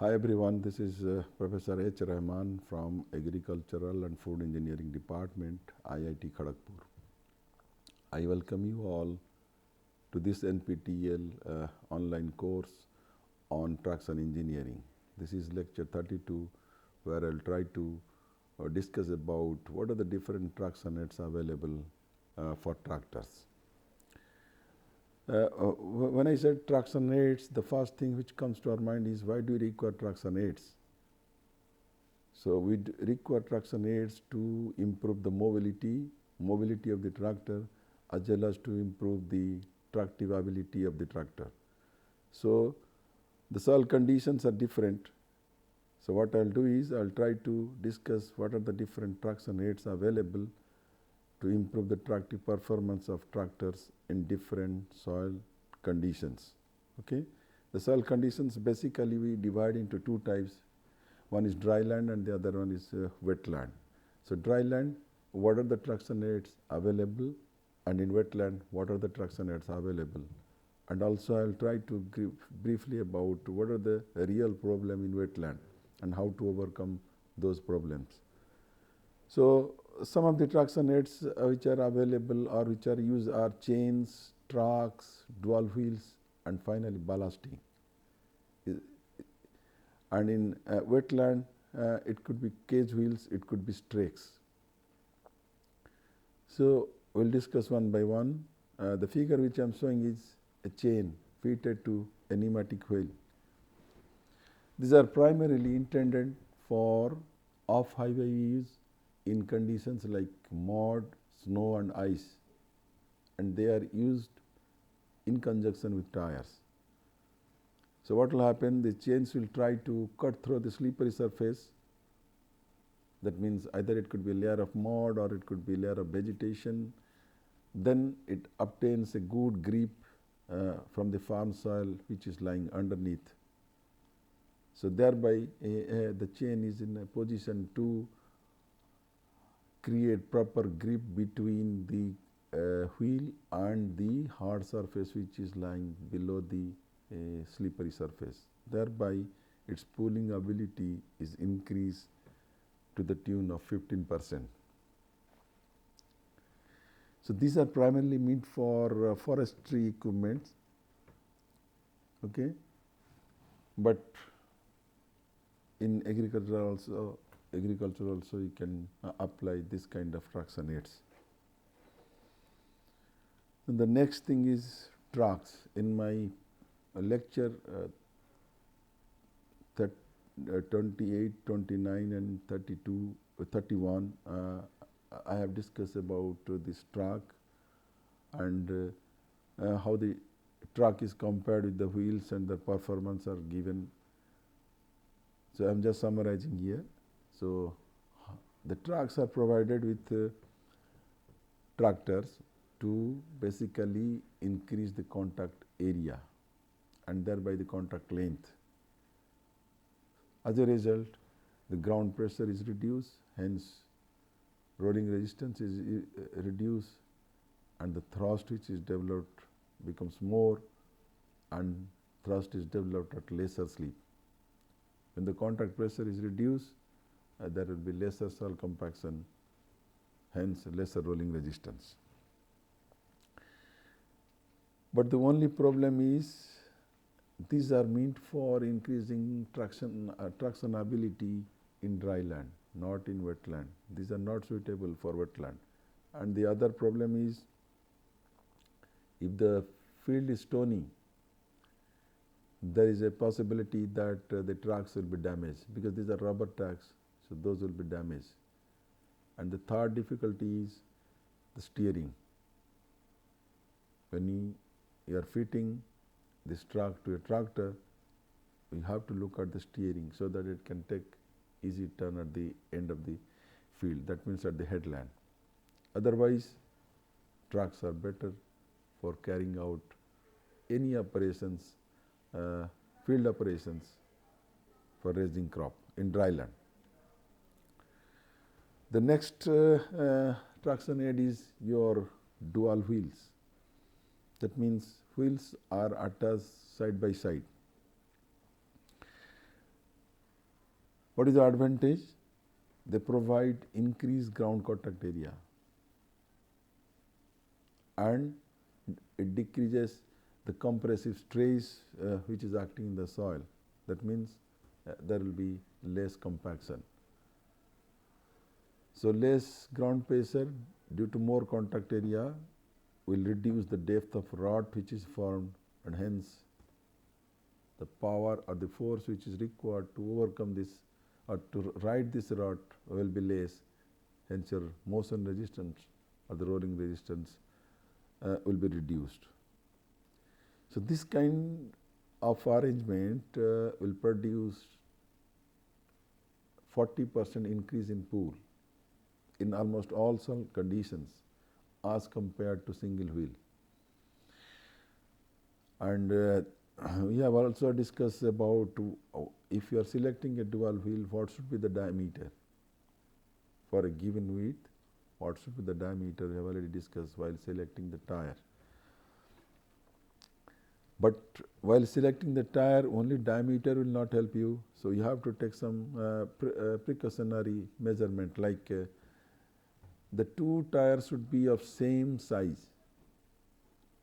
Hi everyone, this is Professor H. Rahman from Agricultural and Food Engineering Department, IIT Kharagpur. I welcome you all to this NPTEL online course on traction engineering. This is lecture 32, where I'll try to discuss about what are the different traction aids available for tractors. When I said traction aids, the first thing which comes to our mind is why do we require traction aids? So we require traction aids to improve the mobility of the tractor, as well as to improve the tractive ability of the tractor. So the soil conditions are different. So what I'll do is I'll try to discuss what are the different traction aids available to improve the tractive performance of tractors in different soil conditions. Okay? The soil conditions basically we divide into two types. One is dry land and the other one is wetland. So dry land, what are the traction aids available, and in wetland, what are the traction aids available? And also I'll try to give briefly about what are the real problem in wetland and how to overcome those problems. So some of the traction aids which are available or which are used are chains, tracks, dual wheels, and finally ballasting. And in wetland, it could be cage wheels, it could be strakes. So we'll discuss one by one. The figure which I am showing is a chain fitted to a pneumatic wheel. These are primarily intended for off-highway use in conditions like mud, snow and ice, and they are used in conjunction with tires. So what will happen, the chains will try to cut through the slippery surface. That means either it could be a layer of mud or it could be a layer of vegetation. Then it obtains a good grip from the farm soil which is lying underneath. So thereby the chain is in a position to create proper grip between the wheel and the hard surface which is lying below the slippery surface. Thereby its pulling ability is increased to the tune of 15%. So these are primarily meant for forestry equipments, okay? But in agriculture also you can apply this kind of traction aids. And the next thing is tracks. In my lecture 28, 29 and 32, 31, I have discussed about this track and how the track is compared with the wheels and the performance are given. So I am just summarizing here. So the tracks are provided with tractors to basically increase the contact area and thereby the contact length. As a result, the ground pressure is reduced, hence rolling resistance is reduced, and the thrust which is developed becomes more, and thrust is developed at lesser slip. When the contact pressure is reduced, there will be lesser soil compaction, hence lesser rolling resistance. But the only problem is these are meant for increasing traction ability in dry land, not in wetland. These are not suitable for wetland. And the other problem is if the field is stony, there is a possibility that the tracks will be damaged because these are rubber tracks, so those will be damaged. And the third difficulty is the steering. When you are fitting this track to a tractor, you have to look at the steering so that it can take easy turn at the end of the field, that means at the headland. Otherwise, tracks are better for carrying out any operations, field operations for raising crop in dry land. The next traction aid is your dual wheels. That means wheels are attached side by side. What is the advantage? They provide increased ground contact area and it decreases the compressive stress which is acting in the soil. That means there will be less compaction. So, less ground pressure due to more contact area will reduce the depth of rot which is formed, and hence the power or the force which is required to overcome this or to ride this rot will be less, hence your motion resistance or the rolling resistance will be reduced. So, this kind of arrangement will produce 40% increase in pull in almost all soil conditions as compared to single wheel. And we have also discussed about if you are selecting a dual wheel, what should be the diameter for a given width, what should be the diameter we have already discussed while selecting the tire. But while selecting the tire, only diameter will not help you. So, you have to take some precautionary measurement, like the two tires should be of same size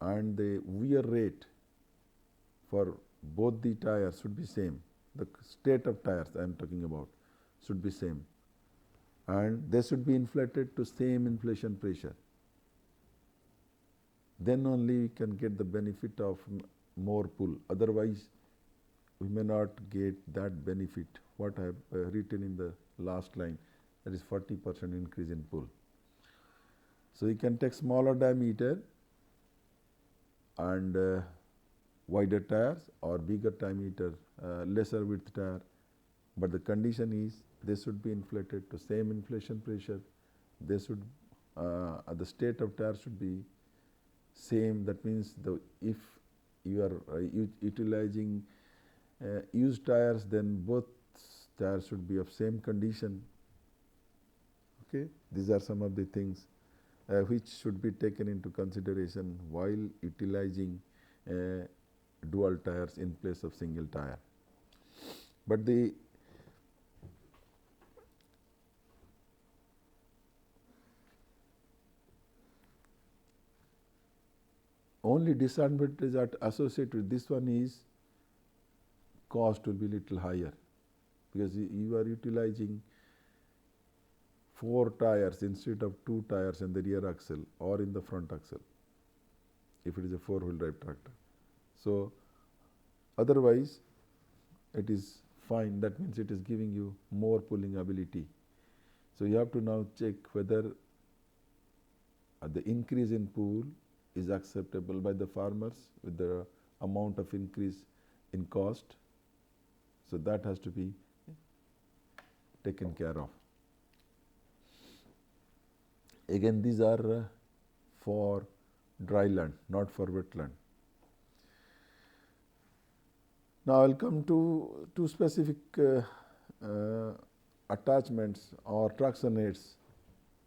and the wear rate for both the tires should be same. The state of tires I am talking about should be same, and they should be inflated to same inflation pressure. Then only we can get the benefit of more pull. Otherwise, we may not get that benefit what I have written in the last line, that is 40% increase in pull. So, you can take smaller diameter and wider tires or bigger diameter lesser width tire, but the condition is they should be inflated to same inflation pressure. They should the state of tire should be same. That means if you are utilizing used tires, then both tires should be of same condition. Okay, these are some of the things which should be taken into consideration while utilizing dual tires in place of single tire. But the only disadvantage associated with this one is cost will be little higher, because you are utilizing 4 tires instead of 2 tires in the rear axle or in the front axle if it is a 4-wheel drive tractor. So, otherwise it is fine, that means it is giving you more pulling ability. So, you have to now check whether the increase in pull is acceptable by the farmers with the amount of increase in cost. So, that has to be taken care of. Again, these are for dry land, not for wetland. Now, I will come to two specific attachments or traction aids.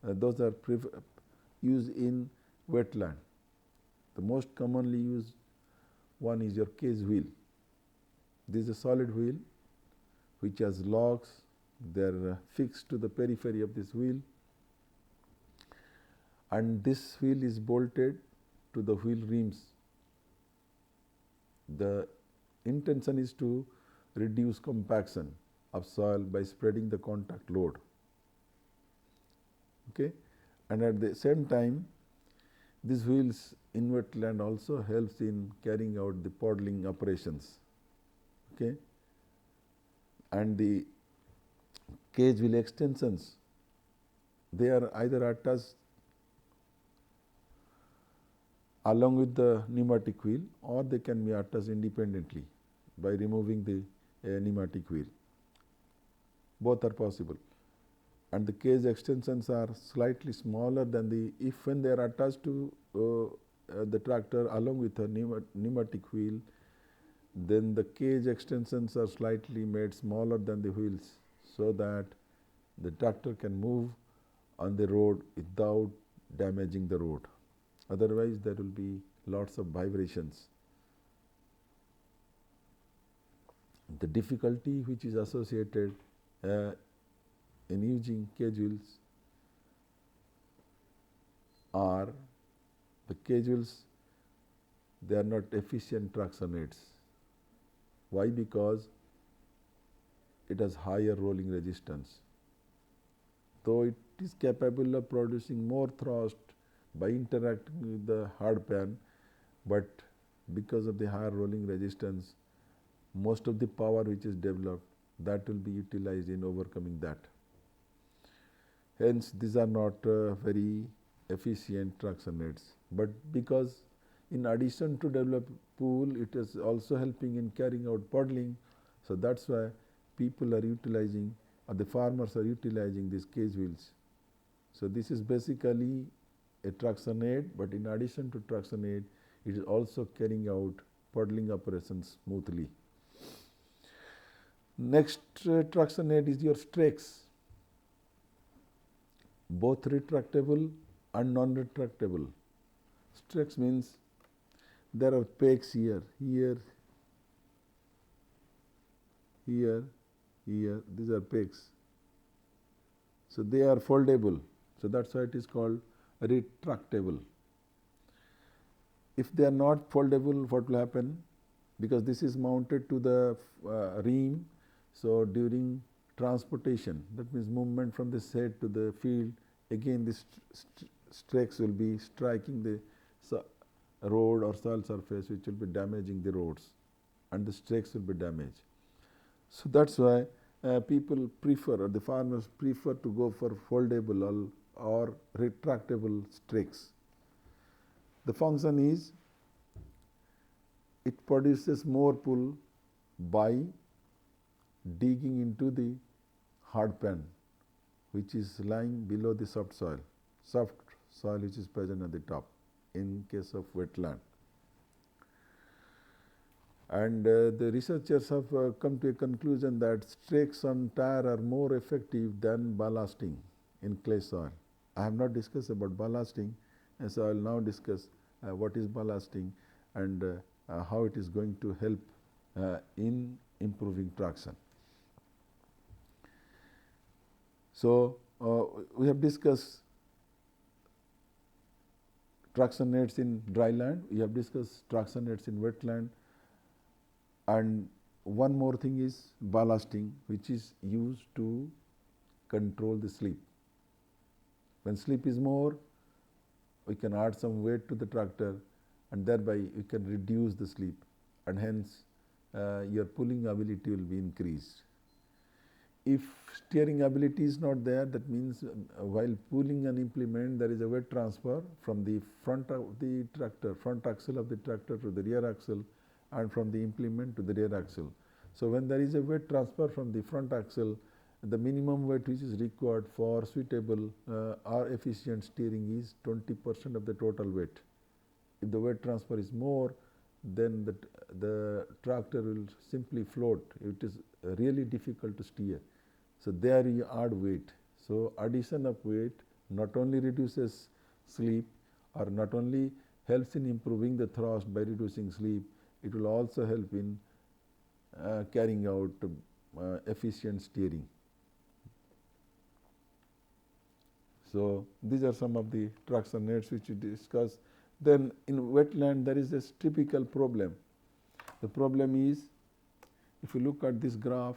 Those are used in wetland. The most commonly used one is your cage wheel. This is a solid wheel which has logs. They are fixed to the periphery of this wheel, and this wheel is bolted to the wheel rims. The intention is to reduce compaction of soil by spreading the contact load. Okay? And at the same time, these wheels in wetland also helps in carrying out the puddling operations. Okay? And the cage wheel extensions, they are either attached along with the pneumatic wheel, or they can be attached independently by removing the pneumatic wheel. Both are possible, and the cage extensions are slightly smaller than when they are attached to the tractor along with a pneumatic wheel, then the cage extensions are slightly made smaller than the wheels, so that the tractor can move on the road without damaging the road. Otherwise, there will be lots of vibrations. The difficulty which is associated in using cajules, or the cajules, they are not efficient traction aids. Why? Because it has higher rolling resistance. Though it is capable of producing more thrust by interacting with the hard pan, but because of the higher rolling resistance, most of the power which is developed, that will be utilized in overcoming that. Hence, these are not very efficient traction aids. But because in addition to develop pool, it is also helping in carrying out puddling. So that's why people are utilizing, or the farmers are utilizing these cage wheels. So this is basically a traction aid, but in addition to traction aid, it is also carrying out puddling operations smoothly. Next traction aid is your strakes, both retractable and non-retractable. Strakes means there are pegs here, here, here, here, these are pegs. So they are foldable. So that's why it is called retractable. If they are not foldable, what will happen? Because this is mounted to the ream, so during transportation, that means movement from the shed to the field, again this strakes will be striking the road or soil surface, which will be damaging the roads, and the strakes will be damaged. So that's why people prefer, or the farmers prefer, to go for foldable or retractable strakes. The function is, it produces more pull by digging into the hard pan, which is lying below the soft soil which is present at the top in case of wetland. And the researchers have come to a conclusion that strakes on tire are more effective than ballasting in clay soil. I have not discussed about ballasting, and so I will now discuss what is ballasting and how it is going to help in improving traction. So we have discussed traction aids in dry land, we have discussed traction aids in wetland, and one more thing is ballasting, which is used to control the slip. When slip is more, we can add some weight to the tractor, and thereby we can reduce the slip, and hence your pulling ability will be increased. If steering ability is not there, that means while pulling an implement, there is a weight transfer from the front of the tractor, front axle of the tractor to the rear axle, and from the implement to the rear axle. So when there is a weight transfer from the front axle, the minimum weight which is required for suitable or efficient steering is 20% of the total weight. If the weight transfer is more, then the tractor will simply float. It is really difficult to steer. So there you add weight. So addition of weight not only reduces slip, or not only helps in improving the thrust by reducing slip, it will also help in carrying out efficient steering. So these are some of the traction aids which we discussed. Then in wetland there is a typical problem. The problem is, if you look at this graph,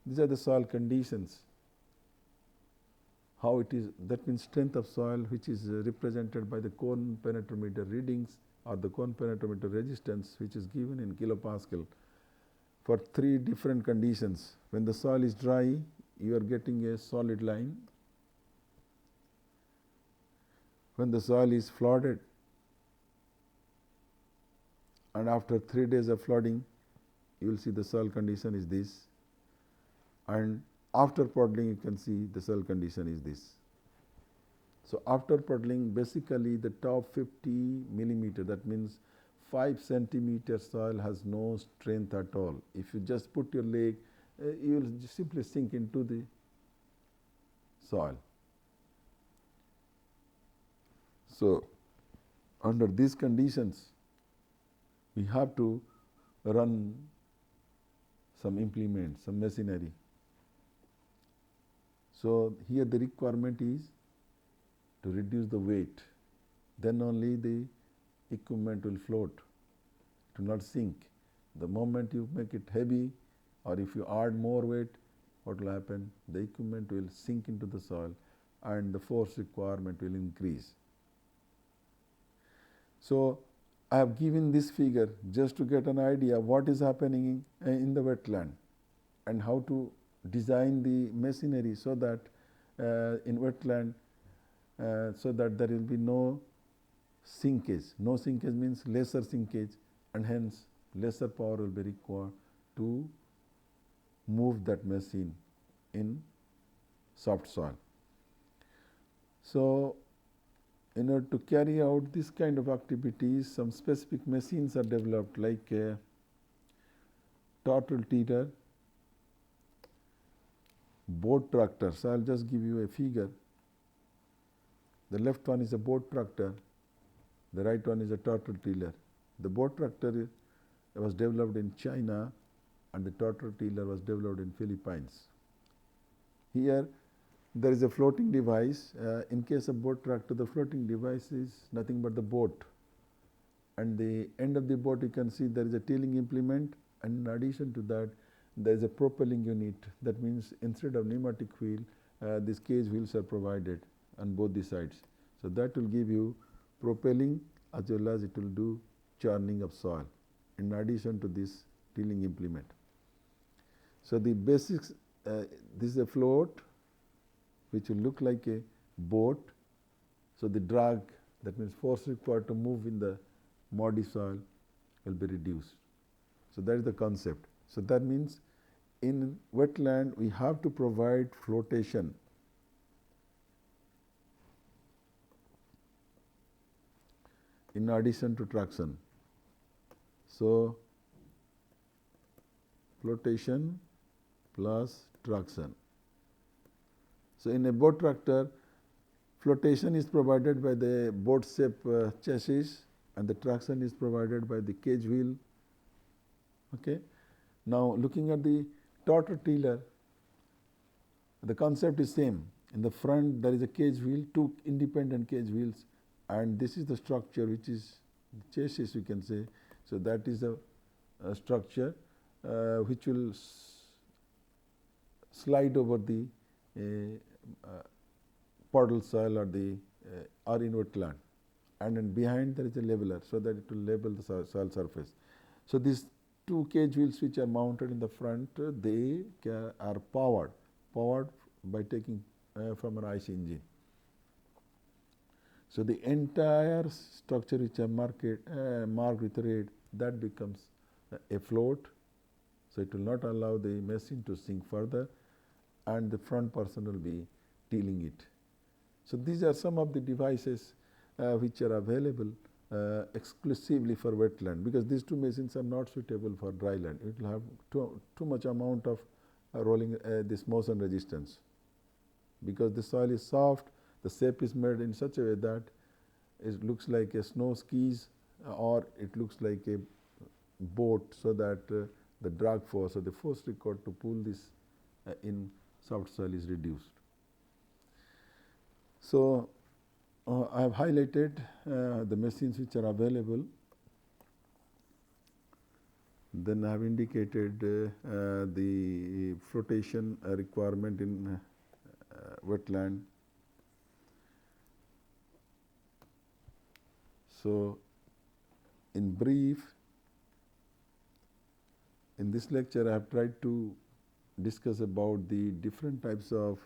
these are the soil conditions. How it is, that means strength of soil, which is represented by the cone penetrometer readings, or the cone penetrometer resistance, which is given in kilopascal for 3 different conditions. When the soil is dry, you are getting a solid line. When the soil is flooded, and after 3 days of flooding, you will see the soil condition is this, and after puddling you can see the soil condition is this. So after puddling, basically the top 50 millimeter, that means 5 centimeter soil has no strength at all. If you just put your leg, you will simply sink into the soil. So under these conditions, we have to run some implements, some machinery. So, here the requirement is to reduce the weight, then only the equipment will float, it will not sink. The moment you make it heavy or if you add more weight, what will happen? The equipment will sink into the soil and the force requirement will increase. So, I have given this figure just to get an idea what is happening in the wetland and how to design the machinery so that in wetland so that there will be no sinkage. No sinkage means lesser sinkage and hence lesser power will be required to move that machine in soft soil. So, in order to carry out this kind of activities, some specific machines are developed like a turtle tiller, boat tractor. So, I will just give you a figure. The left one is a boat tractor, the right one is a turtle tiller. The boat tractor was developed in China and the turtle tiller was developed in Philippines. Here there is a floating device. In case of boat tractor, the floating device is nothing but the boat, and the end of the boat you can see there is a tilling implement, and in addition to that there is a propelling unit. That means instead of pneumatic wheel, these cage wheels are provided on both the sides. So, that will give you propelling as well as it will do churning of soil in addition to this tilling implement. So, the basics, this is a float which will look like a boat. So, the drag, that means force required to move in the muddy soil will be reduced. So, that is the concept. So, that means in wetland we have to provide flotation. In addition to traction. So, flotation plus traction. So, in a boat tractor, flotation is provided by the boat shape chassis and the traction is provided by the cage wheel. Okay. Now, looking at the turtle tiller, the concept is same. In the front there is a cage wheel, two independent cage wheels, and this is the structure which is the chassis we can say. So, that is a structure which will slide over the puddle soil or the or in wetland, and then behind there is a leveler, so that it will level the soil surface. So, these two cage wheels which are mounted in the front, they are powered by taking from an IC engine. So, the entire structure which are marked with red, that becomes a float. So, it will not allow the machine to sink further and the front person will be tilling it. So, these are some of the devices which are available exclusively for wetland, because these two machines are not suitable for dry land. It will have too much amount of rolling this motion resistance, because the soil is soft, the shape is made in such a way that it looks like a snow skis or it looks like a boat, so that the drag force or the force required to pull this in soft soil is reduced. So, I have highlighted the machines which are available. Then I have indicated the flotation requirement in wetland. So, in brief, in this lecture I have tried to discuss about the different types of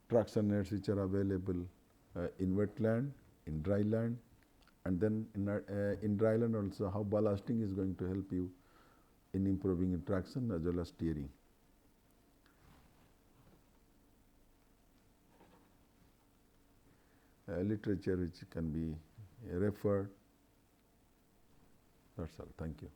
traction nets which are available in wetland, in dry land, and then in dry land also how ballasting is going to help you in improving traction as well as steering. Literature which can be referred. That's all. Thank you.